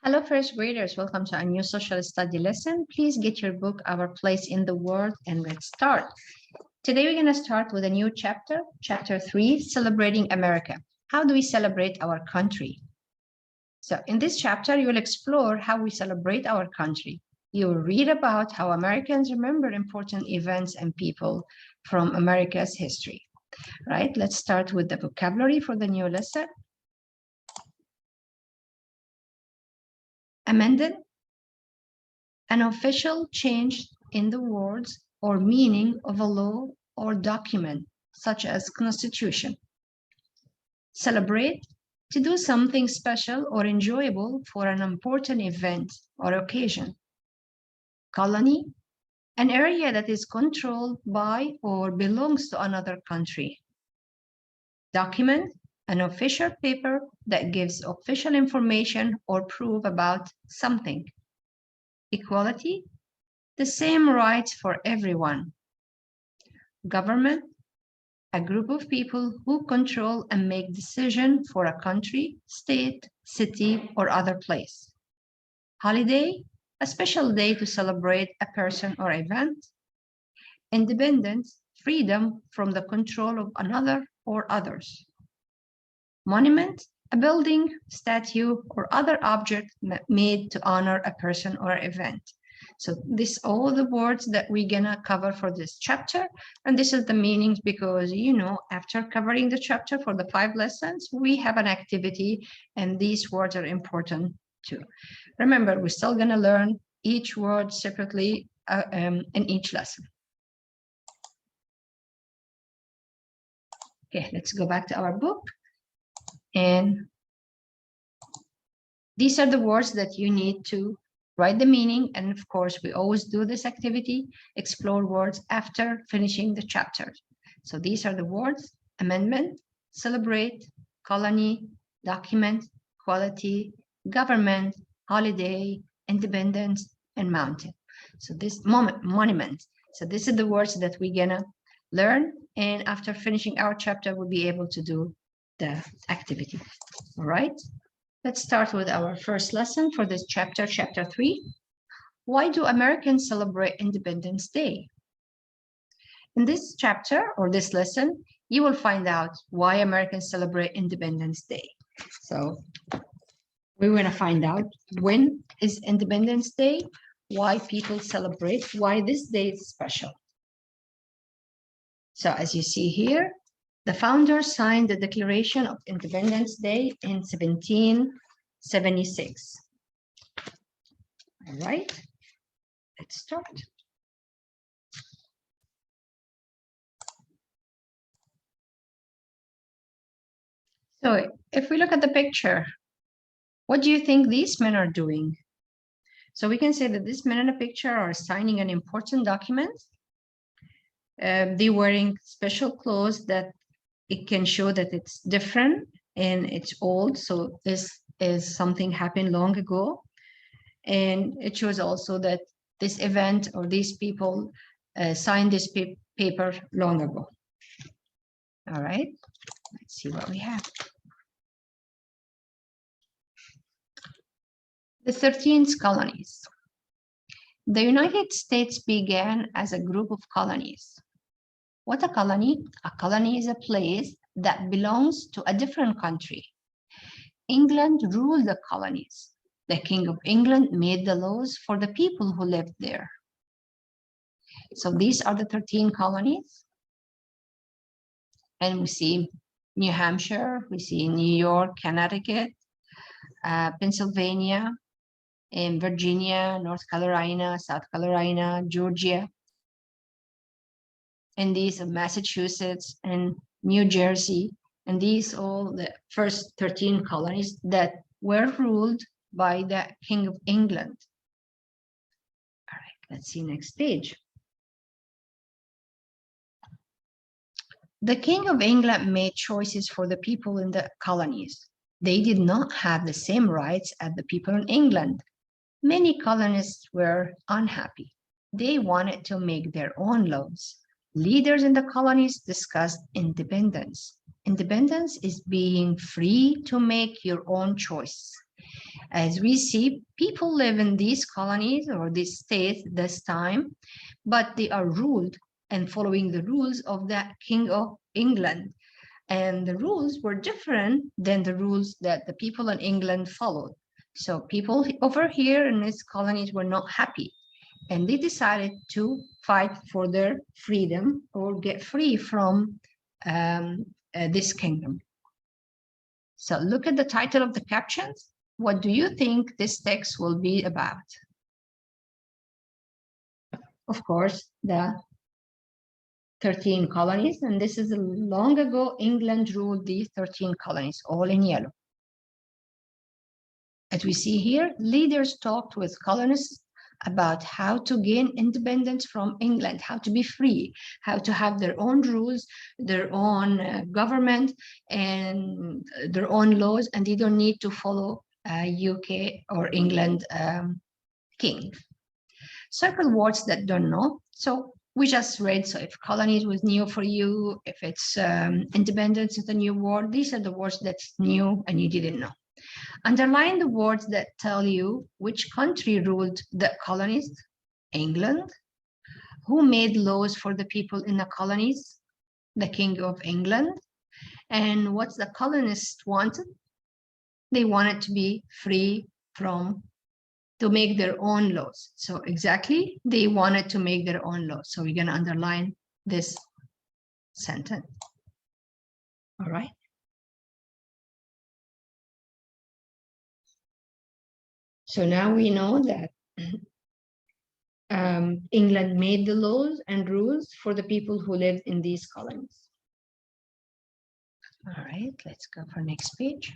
Hello, first graders. Welcome to a new social study lesson. Please get your book, Our Place in the World, and let's start. Today, we're going to start with a new chapter, Chapter 3, Celebrating America. How do we celebrate our country? So in this chapter, you will explore how we celebrate our country. You will read about how Americans remember important events and people from America's history. Right? Let's start with the vocabulary for the new lesson. Amended, an official change in the words or meaning of a law or document, such as constitution. Celebrate, to do something special or enjoyable for an important event or occasion. Colony, an area that is controlled by or belongs to another country. Document, an official paper that gives official information or proof about something. Equality, the same rights for everyone. Government, a group of people who control and make decisions for a country, state, city, or other place. Holiday, a special day to celebrate a person or event. Independence, freedom from the control of another or others. Monument, a building, statue, or other object made to honor a person or event. So these are all the words that we're gonna cover for this chapter. And this is the meanings because, after covering the chapter for the 5 lessons, we have an activity and these words are important too. Remember, we're still gonna learn each word separately in each lesson. Okay, let's go back to our book. And these are the words that you need to write the meaning. And of course, we always do this activity, explore words after finishing the chapter. So these are the words: amendment, celebrate, colony, document, quality, government, holiday, independence, and mountain. So this monument. So this is the words that we're gonna learn. And after finishing our chapter, we'll be able to do the activity. All right. Let's start with our first lesson for this chapter, Chapter 3. Why do Americans celebrate Independence Day? In this chapter or this lesson, you will find out why Americans celebrate Independence Day. So we're going to find out when is Independence Day, why people celebrate, why this day is special. So as you see here, the founders signed the Declaration of Independence Day in 1776. All right, let's start. So if we look at the picture, what do you think these men are doing? So we can say that these men in the picture are signing an important document. They're wearing special clothes that it can show that it's different and it's old. So this is something happened long ago. And it shows also that this event or these people signed this paper long ago. All right, let's see what we have. The 13 colonies. The United States began as a group of colonies. What a colony? A colony is a place that belongs to a different country. England ruled the colonies. The King of England made the laws for the people who lived there. So these are the 13 colonies. And we see New Hampshire, we see New York, Connecticut, Pennsylvania, and Virginia, North Carolina, South Carolina, Georgia. And these are Massachusetts and New Jersey. And these all the first 13 colonies that were ruled by the King of England. All right, let's see next page. The King of England made choices for the people in the colonies. They did not have the same rights as the people in England. Many colonists were unhappy. They wanted to make their own laws. Leaders in the colonies discussed independence. Independence is being free to make your own choice. As we see, people live in these colonies or these states this time, but they are ruled and following the rules of the King of England. And the rules were different than the rules that the people in England followed. So people over here in these colonies were not happy, and they decided to fight for their freedom or get free from this kingdom. So look at the title of the captions. What do you think this text will be about? Of course, the 13 colonies, and this is long ago England ruled these 13 colonies, all in yellow. As we see here, leaders talked with colonists about how to gain independence from England, how to be free, how to have their own rules, their own government, and their own laws, and they don't need to follow UK or England king. Circle words that don't know. So we just read, so if colonies was new for you, if it's independence is a new word, these are the words that's new and you didn't know. Underline the words that tell you which country ruled the colonies. England. Who made laws for the people in the colonies? The King of England. And what's the colonists wanted? They wanted to be free to make their own laws. So exactly, they wanted to make their own laws. So we're going to underline this sentence. All right. So now we know that England made the laws and rules for the people who lived in these colonies. All right, let's go for next page.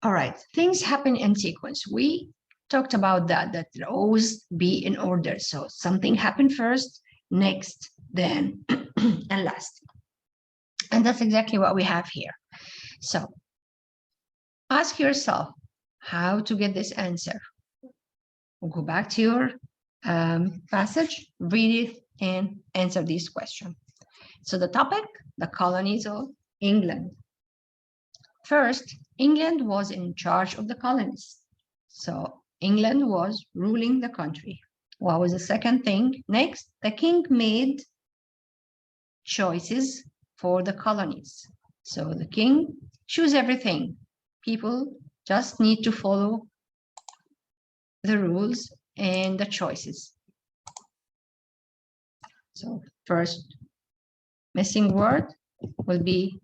All right, things happen in sequence. We talked about that there always be in order. So something happened first, next, then, and last. And that's exactly what we have here. So ask yourself how to get this answer. Go back to your passage, read it, and answer this question. So the topic, the colonies of England. First, England was in charge of the colonies. So England was ruling the country. What was the second thing? Next, the king made choices for the colonies. So the king choose everything. People just need to follow the rules and the choices. So first missing word will be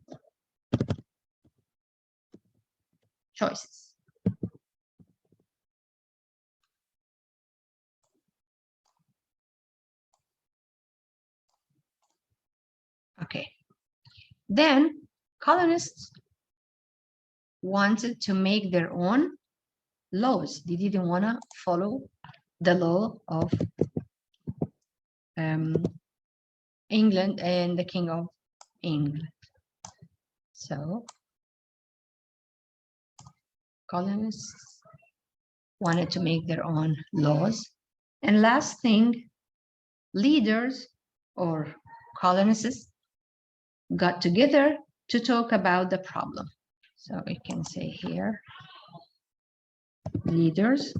choices. Okay. Then colonists wanted to make their own laws. They didn't want to follow the law of England and the King of England. So colonists wanted to make their own laws. And last thing, leaders or colonists got together to talk about the problem. So we can say here, leaders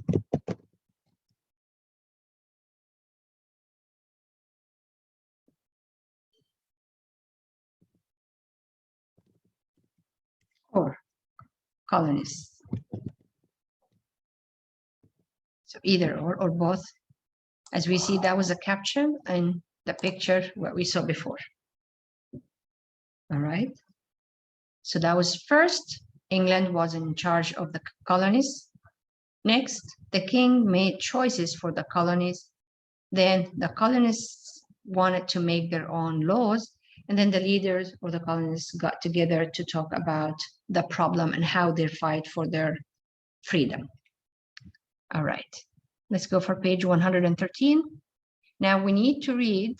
or colonists. So either or both. As we see, that was a caption in the picture what we saw before. All right. So that was first, England was in charge of the colonies. Next, the king made choices for the colonies. Then the colonists wanted to make their own laws. And then the leaders or the colonists got together to talk about the problem and how they fight for their freedom. All right, let's go for page 113. Now we need to read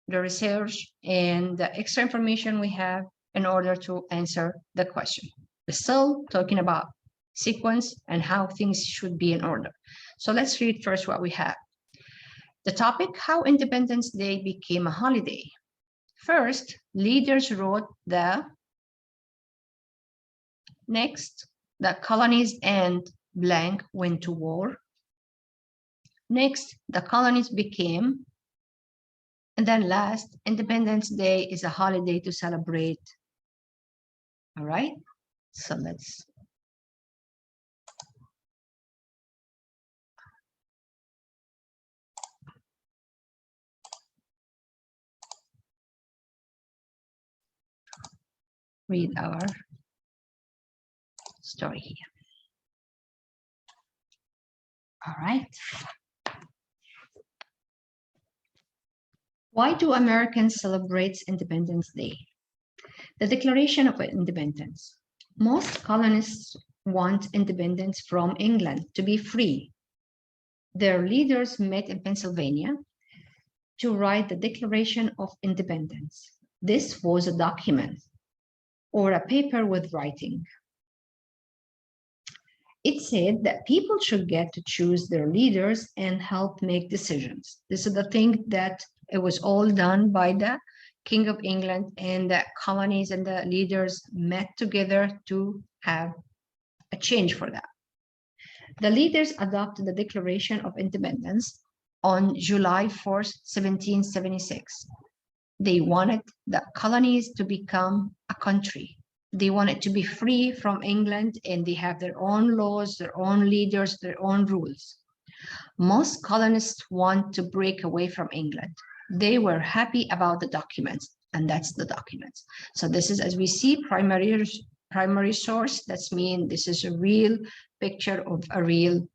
the research and the extra information we have in order to answer the question. We're still talking about sequence and how things should be in order. So let's read first what we have. The topic, how Independence Day became a holiday. First, leaders wrote the next The colonies and blank went to war. Next, the colonies became, and then last, Independence Day is a holiday to celebrate. All right, so let's read our story here. All right. Why do Americans celebrate Independence Day? The Declaration of Independence. Most colonists want independence from England to be free. Their leaders met in Pennsylvania to write the Declaration of Independence. This was a document or a paper with writing. It said that people should get to choose their leaders and help make decisions. This is the thing that it was all done by the King of England, and the colonies and the leaders met together to have a change for that. The leaders adopted the Declaration of Independence on July 4th, 1776. They wanted the colonies to become a country. They wanted to be free from England, and they have their own laws, their own leaders, their own rules. Most colonists want to break away from England. They were happy about the documents, and that's the documents. So this is, as we see, primary source. That's mean this is a real picture of a real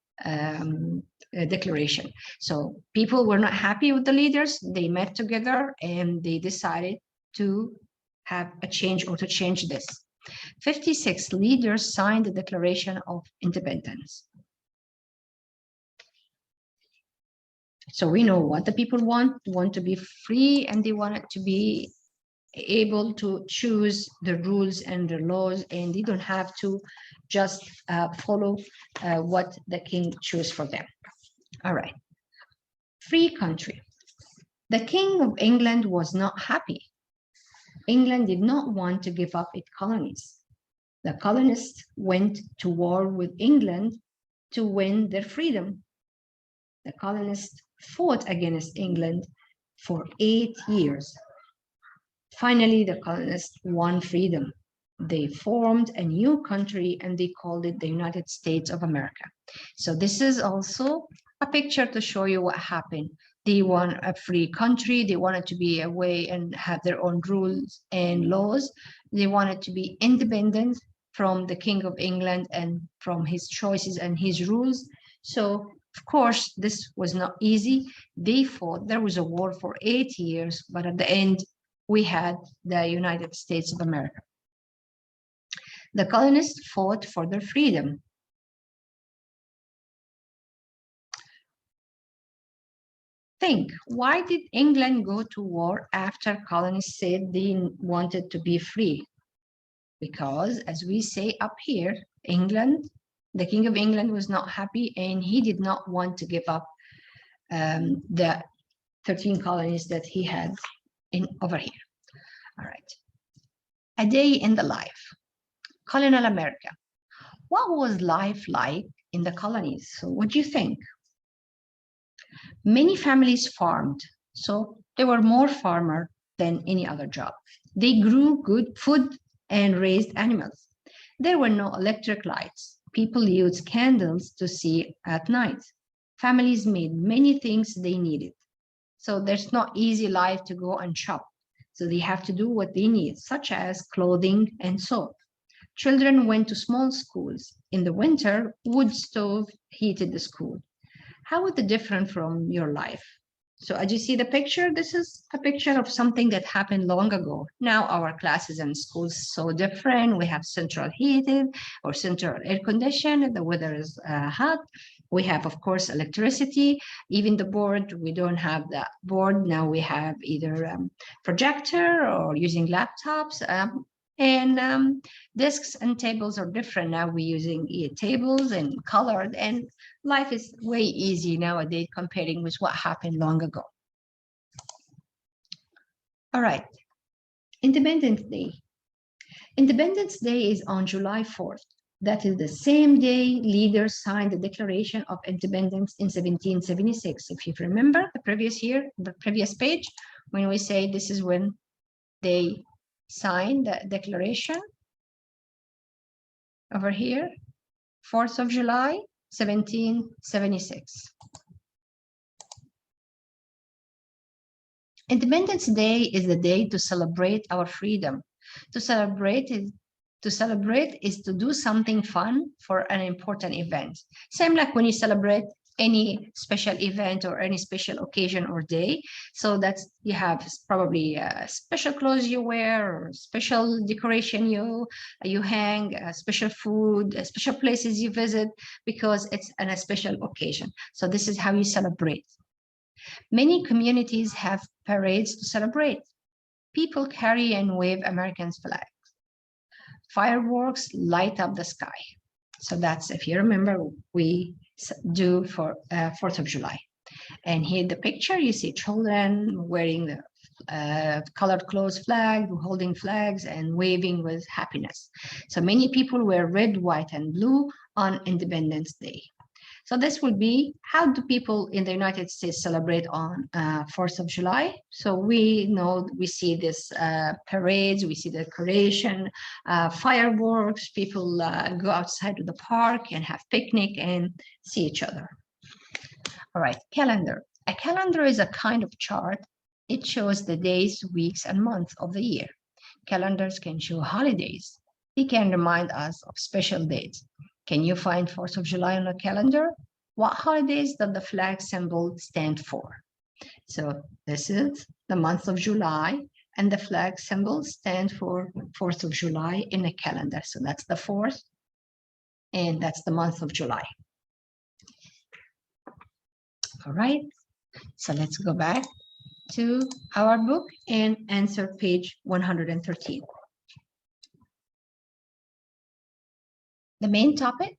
declaration. So people were not happy with the leaders. They met together and they decided to have a change or to change this. 56 leaders signed the Declaration of Independence. So we know what the people want to be free, and they want it to be able to choose the rules and the laws, and they don't have to just follow what the king chose for them. All right. Free country. The King of England was not happy. England did not want to give up its colonies. The colonists went to war with England to win their freedom. The colonists fought against England for 8 years. Finally, the colonists won freedom. They formed a new country and they called it the United States of America. So this is also a picture to show you what happened. They want a free country. They wanted to be away and have their own rules and laws. They wanted to be independent from the King of England and from his choices and his rules. So, of course, this was not easy. They fought. There was a war for 8 years, but at the end, we had the United States of America. The colonists fought for their freedom. Think, why did England go to war after colonists said they wanted to be free? Because, as we say up here, England, the King of England was not happy, and he did not want to give up the 13 colonies that he had over here. All right. A day in the life. Colonial America. What was life like in the colonies? So what do you think? Many families farmed, so they were more farmer than any other job. They grew good food and raised animals. There were no electric lights. People used candles to see at night. Families made many things they needed. So there's not easy life to go and shop. So they have to do what they need, such as clothing and soap. Children went to small schools. In the winter, wood stove heated the school. How is it different from your life? So as you see the picture, this is a picture of something that happened long ago. Now our classes and schools so different. We have central heated or central air conditioned. The weather is hot. We have, of course, electricity. Even the board, we don't have that board. Now we have either projector or using laptops. And desks and tables are different. Now we're using tables and colored, and life is way easy nowadays comparing with what happened long ago. All right, Independence Day. Independence Day is on July 4th. That is the same day leaders signed the Declaration of Independence in 1776. If you remember the previous year, the previous page, when we say this is when they signed the declaration, over here, 4th of July, 1776. Independence Day is the day to celebrate our freedom. To celebrate is to do something fun for an important event. Same like when you celebrate any special event or any special occasion or day. So that's, you have probably special clothes you wear, or special decoration you hang, special food, special places you visit, because it's a special occasion. So this is how you celebrate. Many communities have parades to celebrate. People carry and wave American flags. Fireworks light up the sky. So that's, if you remember, we do for 4th of July. And here the picture, you see children wearing the colored clothes flag, holding flags and waving with happiness. So many people wear red, white, and blue on Independence Day. So this would be, how do people in the United States celebrate on 4th of July? So we know, we see this parades, we see decoration, fireworks, people go outside to the park and have picnic and see each other. All right, calendar. A calendar is a kind of chart. It shows the days, weeks, and months of the year. Calendars can show holidays. They can remind us of special dates. Can you find 4th of July on a calendar? What holidays does the flag symbol stand for? So this is the month of July, and the flag symbol stands for 4th of July in a calendar. So that's the 4th, and that's the month of July. All right, so let's go back to our book and answer page 113. The main topic,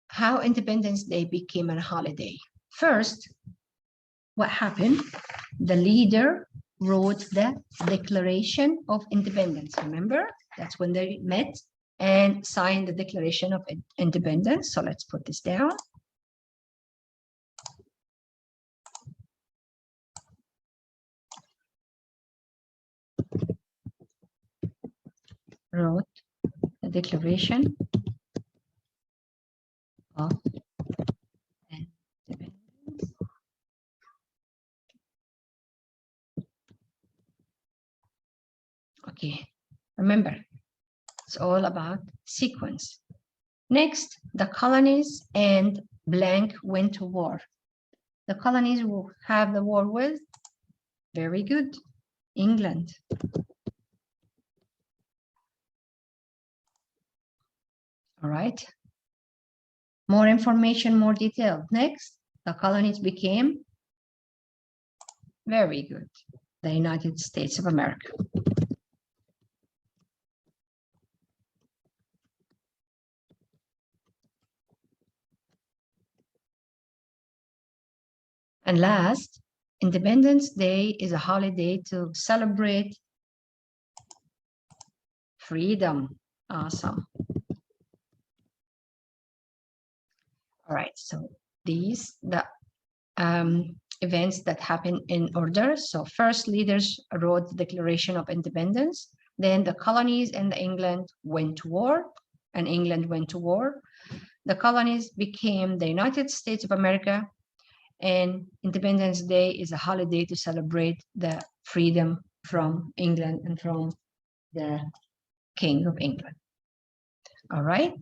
how Independence Day became a holiday. First, what happened? The leader wrote the Declaration of Independence. Remember, that's when they met and signed the Declaration of Independence. So let's put this down. Wrote the Declaration of Independence. Okay, remember, it's all about sequence. Next, the colonies and blank went to war. The colonies will have the war with, very good, England. All right. More information, more detail. Next, the colonies became, very good, the United States of America. And last, Independence Day is a holiday to celebrate freedom. Awesome. All right, so these, the events that happen in order. So first, leaders wrote the Declaration of Independence. Then the colonies and England went to war, and England went to war. The colonies became the United States of America, and Independence Day is a holiday to celebrate the freedom from England and from the King of England. All right.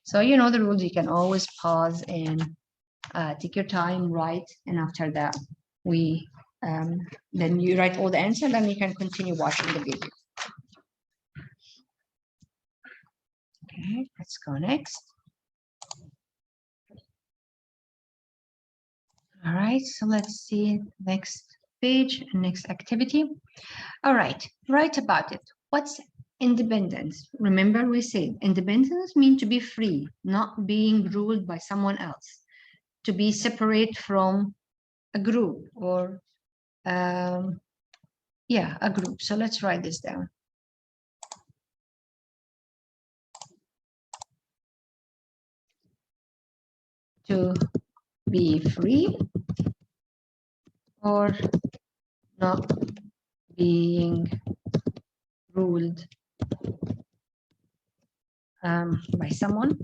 So you know the rules, you can always pause and take your time, write, and after that, we then you write all the answers, then you can continue watching the video. Okay, let's go next. All right, so let's see next page, next activity. All right, write about it. What's independence? Remember, we said independence means to be free, not being ruled by someone else, to be separate from a group or yeah, a group. So let's write this down. to be free or not being ruled by someone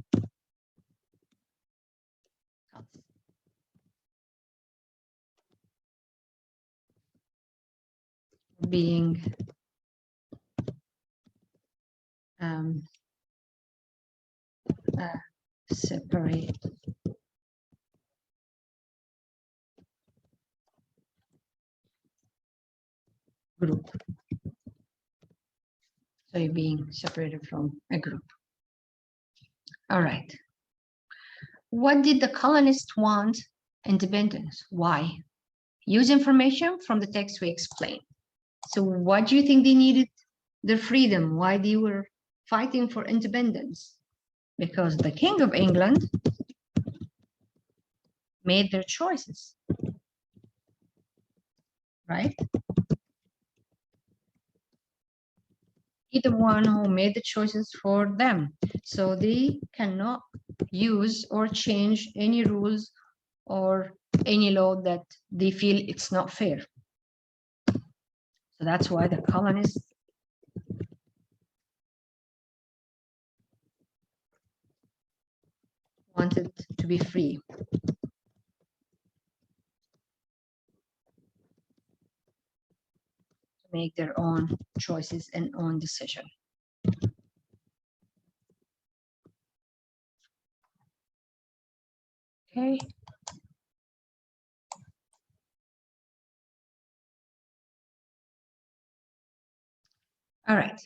else. Being a separate group. So you're being separated from a group. All right. What did the colonists want? Independence. Why? Use information from the text we explained. So what do you think they needed? Their freedom. Why they were fighting for independence? Because the King of England made their choices, right? He's the one who made the choices for them. So they cannot use or change any rules or any law that they feel it's not fair. So that's why the colonists wanted to be free. To make their own choices and own decision. Okay. All right.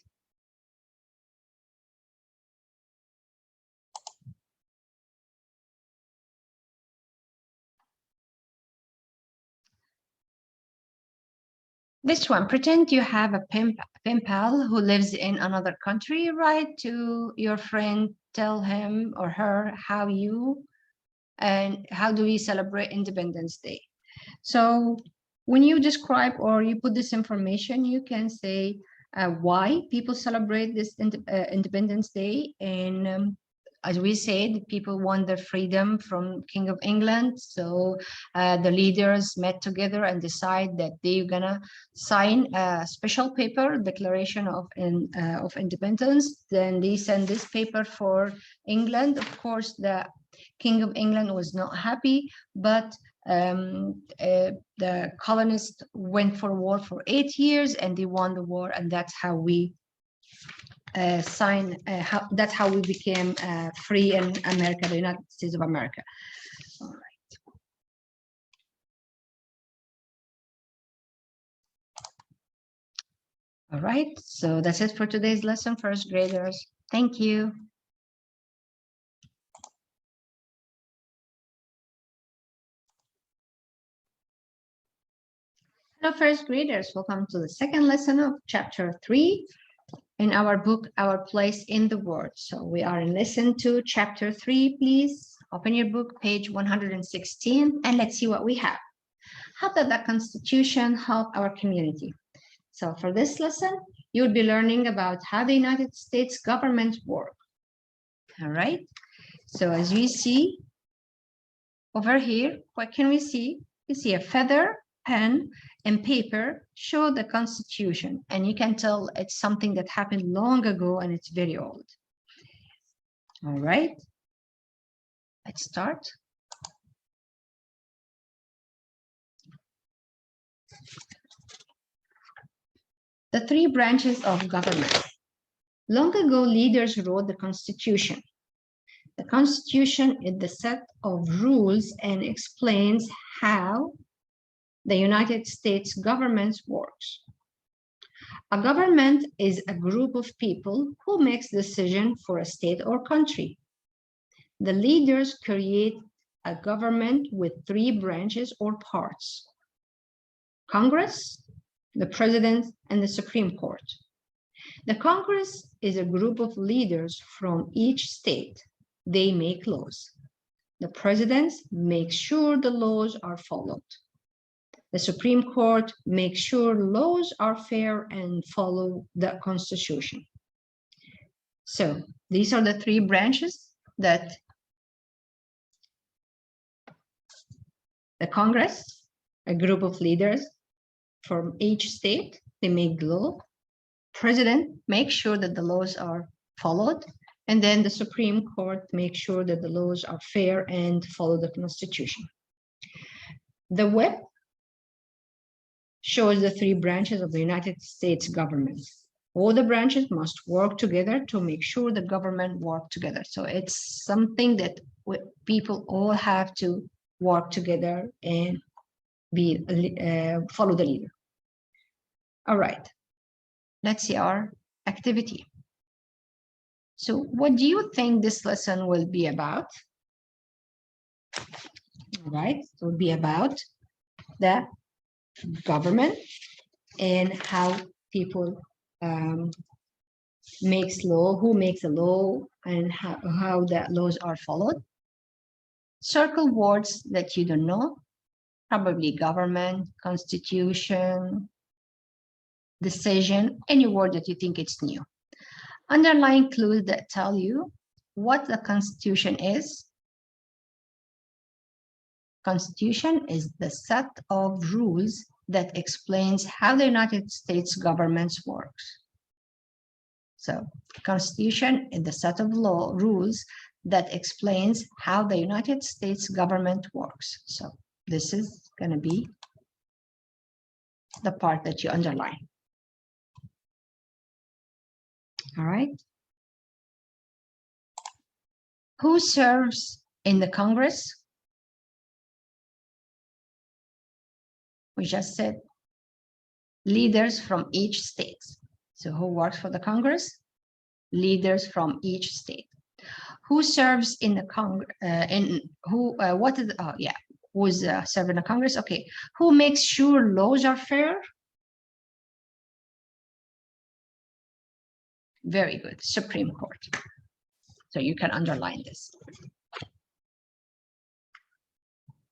This one, pretend you have a pen pal who lives in another country. Write to your friend, tell him or her how do we celebrate Independence Day. So when you describe or you put this information, you can say why people celebrate this Independence Day. And as we said, people want their freedom from King of England. So the leaders met together and decide that they're gonna sign a special paper, Declaration of Independence. Then they send this paper for England. Of course, the King of England was not happy, but the colonists went for war for 8 years and they won the war, and that's how we that's how we became free in America, the United States of America. All right. All right, so that's it for today's lesson, first graders. Thank you. Hello, first graders. Welcome to the second lesson of chapter 3 in our book, Our Place in the World. So we are in lesson 2, chapter 3. Please open your book, page 116, and let's see what we have. How did the Constitution help our community? So for this lesson, you'll be learning about how the United States government works. All right. So as we see over here, what can we see? We see a feather, pen, and paper show the Constitution, and you can tell it's something that happened long ago and it's very old. All right, let's start. The 3 branches of government. Long ago, leaders wrote the Constitution. The Constitution is the set of rules and explains how the United States government works. A government is a group of people who makes decisions for a state or country. The leaders create a government with 3 branches or parts: Congress, the President, and the Supreme Court. The Congress is a group of leaders from each state. They make laws. The President makes sure the laws are followed. The Supreme Court makes sure laws are fair and follow the Constitution. So these are the 3 branches that The Congress, a group of leaders from each state, they make the law. President makes sure that the laws are followed. And then the Supreme Court makes sure that the laws are fair and follow the Constitution. The web shows the three branches of the United States government. All the branches must work together to make sure the government work together. So it's something that people all have to work together and follow the leader. All right, let's see our activity. So what do you think this lesson will be about? All right, it will be about the government and how people makes law, who makes the law, and how the laws are followed. Circle words that you don't know, probably government, constitution, decision, any word that you think it's new. Underline clues that tell you what the Constitution is. Constitution is the set of rules that explains how the United States government works. So Constitution is the set of rules that explains how the United States government works. So this is going to be the part that you underline. All right. Who serves in the Congress? We just said leaders from each state. So who works for the Congress? Leaders from each state. Who serves in the Congress? Who's serving the Congress? Okay. Who makes sure laws are fair? Very good. Supreme Court. So you can underline this.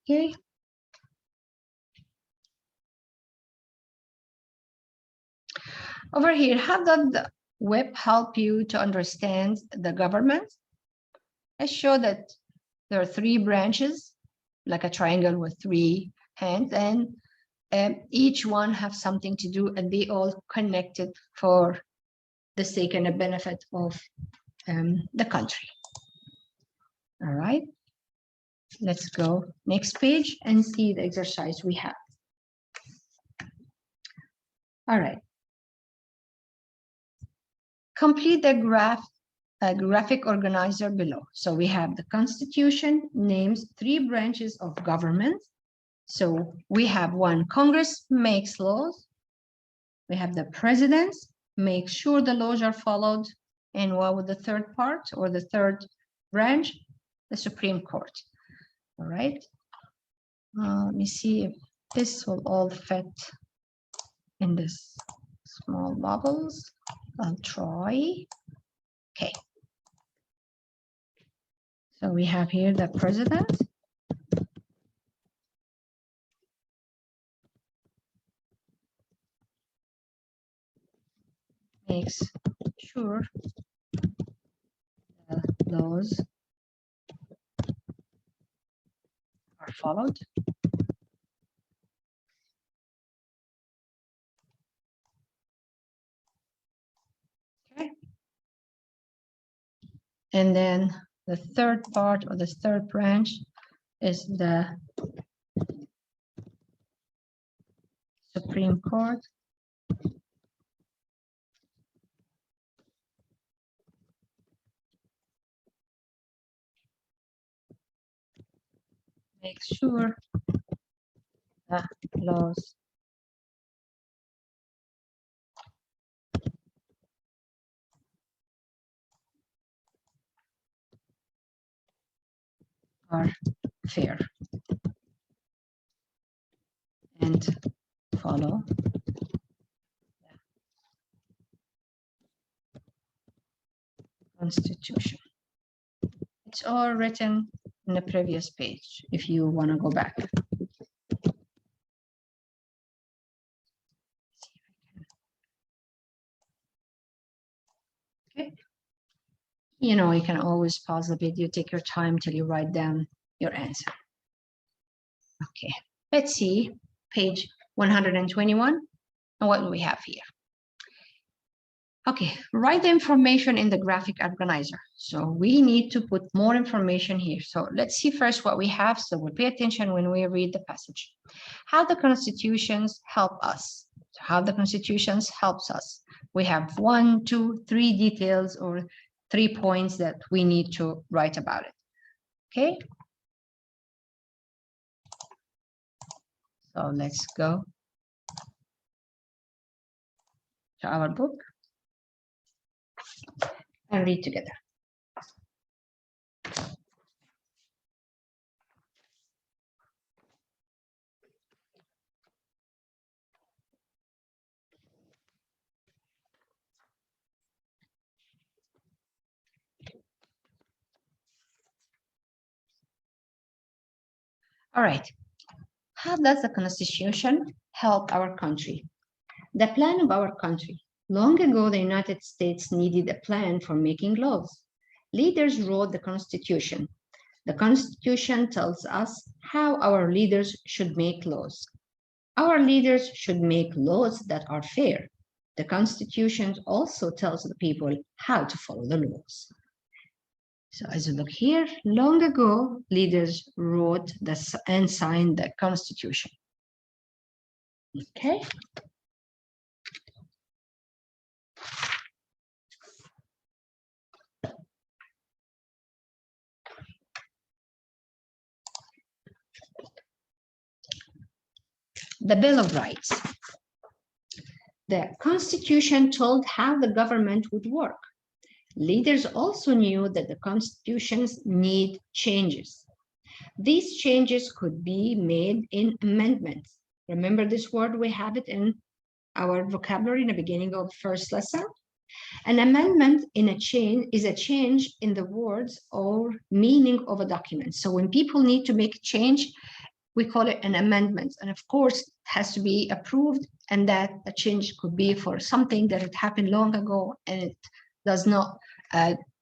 Okay. Over here, how does the web help you to understand the government? I show that there are three branches, like a triangle with three hands, and each one have something to do, and they all connected for the sake and the benefit of the country. All right, let's go next page and see the exercise we have. All right. Complete the graphic organizer below. So we have the Constitution names three branches of government. So we have one, Congress makes laws. We have the president makes sure the laws are followed. And what would the third part or the third branch? The Supreme Court. All right. Let me see if this will all fit in this small bubbles. I'll try. Okay. So we have here the president. Makes sure the laws are followed. Okay. And then the third part or the third branch is the Supreme Court. Make sure the laws are fair and follow the Constitution. It's all written in the previous page if you want to go back. Okay. You know, you can always pause the video, take your time till you write down your answer. Okay, let's see page 121. And what do we have here? Okay, write the information in the graphic organizer. So we need to put more information here. So let's see first what we have. So we'll pay attention when we read the passage. How the constitutions help us. So how the constitutions helps us. We have 1, 2, 3 details or 3 points that we need to write about it. Okay. So let's go to our book and read together. All right. How does the Constitution help our country? The plan of our country. Long ago, the United States needed a plan for making laws. Leaders wrote the Constitution. The Constitution tells us how our leaders should make laws. Our leaders should make laws that are fair. The Constitution also tells the people how to follow the laws. So as you look here, long ago, leaders wrote and signed the Constitution. Okay. The Bill of Rights. The Constitution told how the government would work. Leaders also knew that the constitutions need changes. These changes could be made in amendments. Remember this word, we have it in our vocabulary in the beginning of the first lesson. An amendment is a change in the words or meaning of a document. So when people need to make a change, we call it an amendment. And of course, it has to be approved, and that a change could be for something that had happened long ago and it does not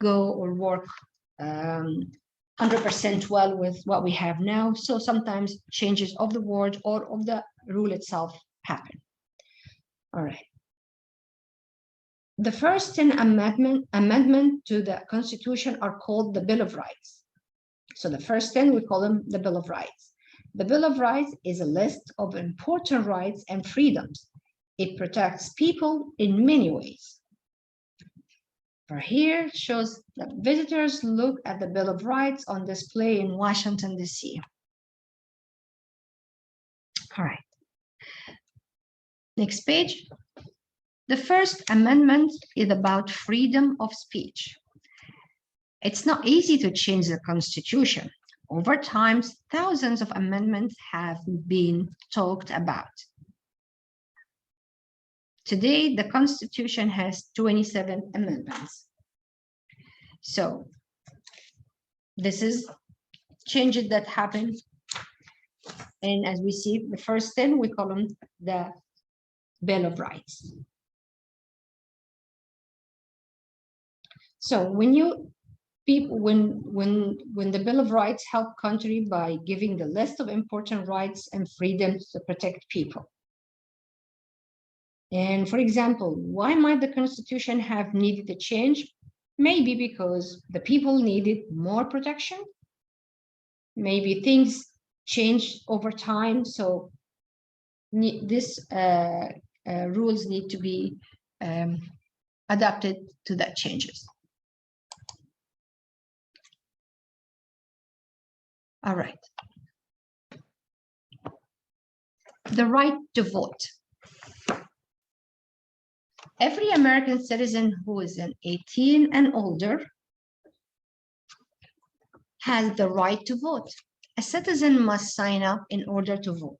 go or work 100% well with what we have now. So sometimes changes of the word or of the rule itself happen. All right. The first 10 amendment to the Constitution are called the Bill of Rights. So the first 10, we call them the Bill of Rights. The Bill of Rights is a list of important rights and freedoms. It protects people in many ways. For here shows that visitors look at the Bill of Rights on display in Washington, D.C. All right. Next page. The First Amendment is about freedom of speech. It's not easy to change the Constitution. Over time, thousands of amendments have been talked about. Today, the Constitution has 27 amendments. So this is changes that happen. And as we see, the first 10, we call them the Bill of Rights. So when the Bill of Rights help country by giving the list of important rights and freedoms to protect people. And for example, why might the Constitution have needed a change? Maybe because the people needed more protection. Maybe things changed over time, so this rules need to be adapted to that changes. All right. The right to vote. Every American citizen who is 18 and older has the right to vote. A citizen must sign up in order to vote.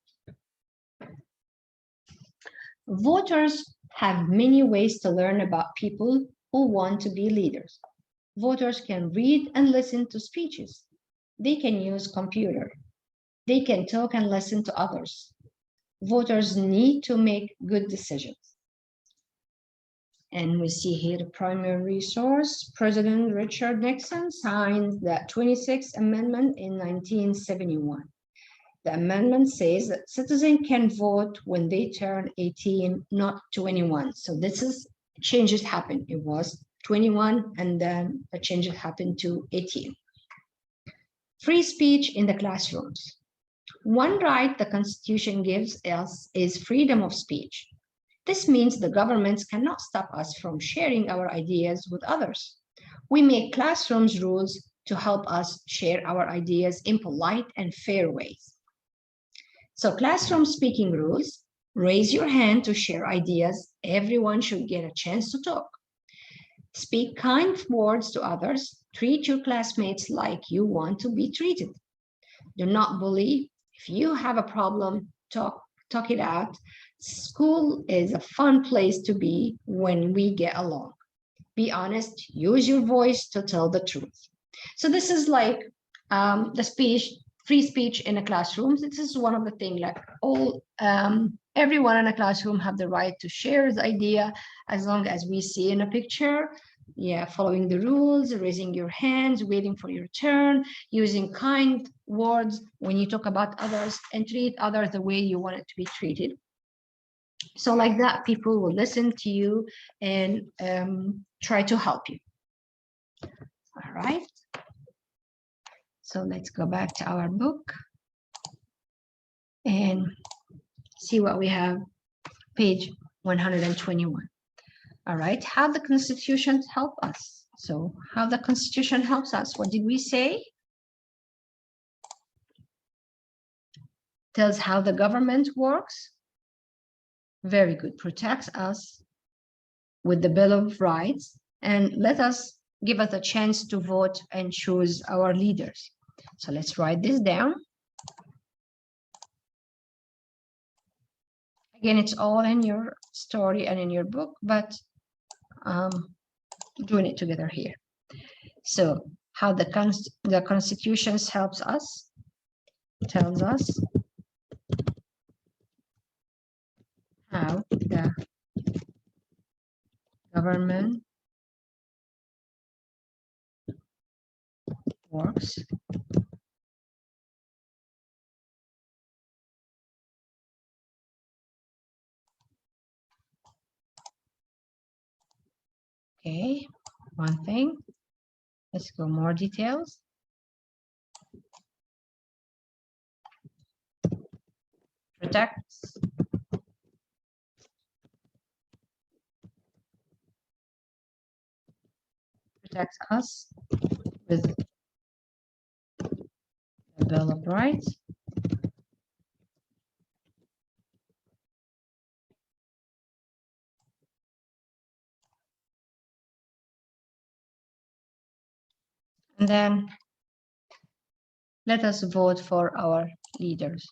Voters have many ways to learn about people who want to be leaders. Voters can read and listen to speeches. They can use computer. They can talk and listen to others. Voters need to make good decisions. And we see here the primary resource. President Richard Nixon signed the 26th Amendment in 1971. The amendment says that citizens can vote when they turn 18, not 21. So this is changes happened. It was 21 and then a change happened to 18. Free speech in the classrooms. One right the Constitution gives us is freedom of speech. This means the governments cannot stop us from sharing our ideas with others. We make classrooms rules to help us share our ideas in polite and fair ways. So classroom speaking rules: raise your hand to share ideas. Everyone should get a chance to talk. Speak kind words to others. Treat your classmates like you want to be treated. Do not bully. If you have a problem, talk it out. School is a fun place to be when we get along. Be honest. Use your voice to tell the truth. So this is like the speech, free speech in a classroom. This is one of the things, like all everyone in a classroom have the right to share his idea, as long as we see in a picture. Yeah, following the rules, raising your hands, waiting for your turn, using kind words when you talk about others, and treat others the way you want it to be treated. So like that, people will listen to you and try to help you. All right. So let's go back to our book and see what we have, page 121. All right, how the Constitution help us. So how the Constitution helps us, what did we say? Tells how the government works. Very good, protects us with the Bill of Rights, and give us a chance to vote and choose our leaders. So let's write this down. Again, it's all in your story and in your book, but doing it together here. So how the Constitution helps us, tells us how the government works. Okay, one thing. Let's go more details. Protects us with the Bill of Rights. And then let us vote for our leaders.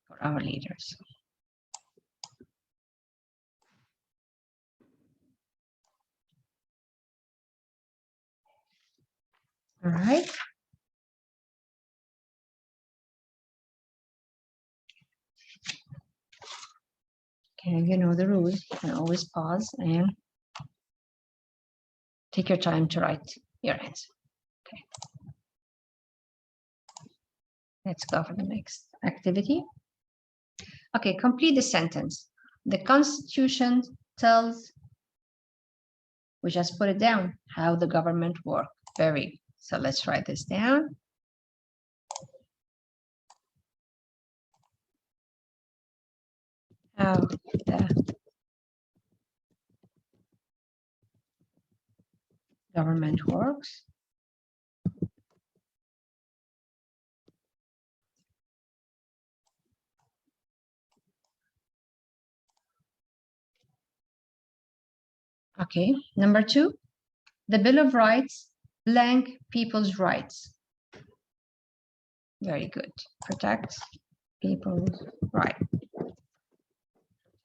For our leaders. All right. Okay, you know the rules. You can always pause and take your time to write your answer. Okay. Let's go for the next activity. Okay, complete the sentence. The Constitution tells, we just put it down, how the government works. So let's write this down. How the government works. Okay, number 2, the Bill of Rights, blank people's rights. Very good. Protects people's rights.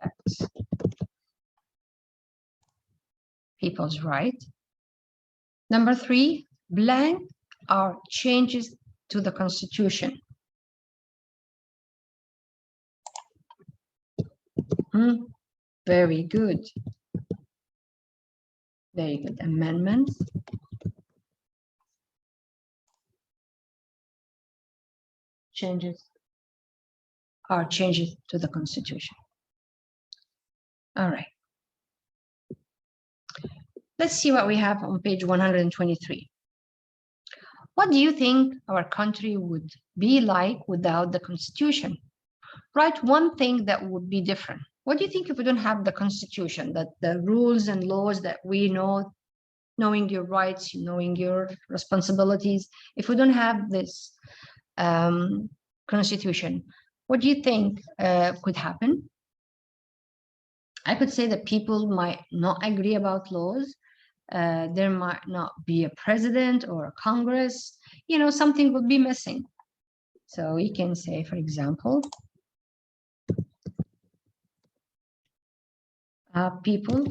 Protects people's rights. Number 3, blank are changes to the Constitution. Very good. Very good. Amendments. Changes to the Constitution. All right. Let's see what we have on page 123. What do you think our country would be like without the Constitution? Write one thing that would be different. What do you think if we don't have the Constitution, that the rules and laws that we know, knowing your rights, knowing your responsibilities, if we don't have this Constitution, what do you think could happen? I could say that people might not agree about laws. There might not be a president or a Congress. You know, something would be missing. So we can say, for example, people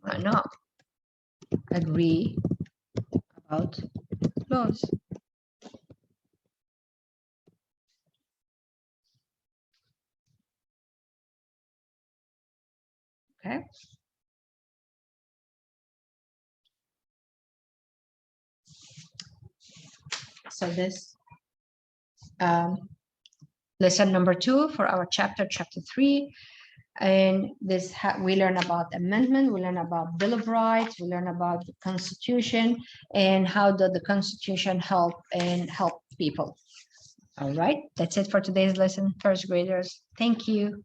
might not agree about laws. Okay. So this lesson number 2 for our chapter 3. And this we learn about amendment, we learn about Bill of Rights, we learn about the Constitution and how does the Constitution help people. All right, that's it for today's lesson, first graders. Thank you.